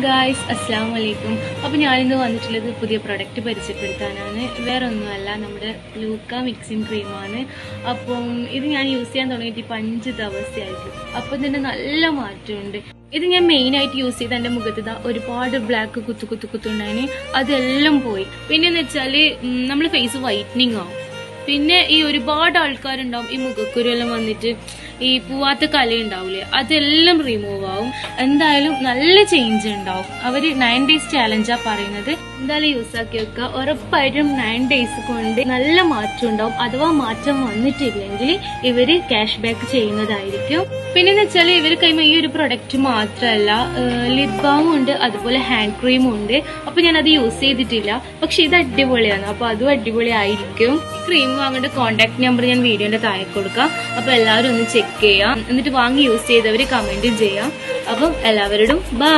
Guys, അസ്സലാമു അലൈക്കും. അപ്പോൾ ഞാനിന്ന് വന്നിട്ടുള്ളത് പുതിയ പ്രൊഡക്റ്റ് പരിചയപ്പെടുത്താനാണ്. വേറെ ഒന്നുമല്ല, നമ്മുടെ ലൂക്ക മിക്സിംഗ് ക്രീമാണ്. അപ്പം ഇത് ഞാൻ യൂസ് ചെയ്യാൻ തുടങ്ങിയിട്ട് ഇപ്പം 5 ദിവസമായിട്ട്. അപ്പം ഇതിൻ്റെ നല്ല മാറ്റമുണ്ട്. ഇത് ഞാൻ മെയിനായിട്ട് യൂസ് ചെയ്ത് എൻ്റെ മുഖത്ത് ഒരുപാട് ബ്ലാക്ക് കുത്തുണ്ടായിന്, അതെല്ലാം പോയി. പിന്നെന്ന് വെച്ചാൽ നമ്മൾ ഫേസ് വൈറ്റനിങ് ആവും. പിന്നെ ഈ ഒരുപാട് ആൾക്കാരുണ്ടാവും ഈ മുഖക്കുരുവെല്ലാം വന്നിട്ട് ഈ പൂവാത്ത കലയുണ്ടാവില്ലേ, അതെല്ലാം റിമൂവ് ആവും. എന്തായാലും നല്ല ചേഞ്ച് ഉണ്ടാവും. അവര് 9 days ചാലഞ്ചാ പറയുന്നത്. എന്തായാലും യൂസ് ആക്കി വെക്കുക. ഉറപ്പായിട്ടും 9 days കൊണ്ട് നല്ല മാറ്റം ഉണ്ടാവും. അഥവാ മാറ്റം വന്നിട്ടില്ലെങ്കിൽ ഇവര് ക്യാഷ് ബാക്ക് ചെയ്യുന്നതായിരിക്കും. പിന്നെന്ന് വെച്ചാൽ ഇവര് കൈമ ഈ ഒരു പ്രൊഡക്റ്റ് മാത്രമല്ല, ലിപ് ബാമും ഉണ്ട്, അതുപോലെ ഹാൻഡ് ക്രീമും ഉണ്ട്. അപ്പൊ ഞാൻ അത് യൂസ് ചെയ്തിട്ടില്ല, പക്ഷെ ഇത് അടിപൊളിയാണ്. അപ്പൊ അതും അടിപൊളിയായിരിക്കും. ക്രീം വാങ്ങേണ്ട കോൺടാക്ട് നമ്പർ ഞാൻ വീഡിയോന്റെ താഴെ കൊടുക്കാം. അപ്പൊ എല്ലാവരും ഒന്ന് ചെക്ക് ചെയ്യാം. എന്നിട്ട് വാങ്ങി യൂസ് ചെയ്തവര് കമന്റ് ചെയ്യാം. അപ്പം എല്ലാവരോടും ബൈ.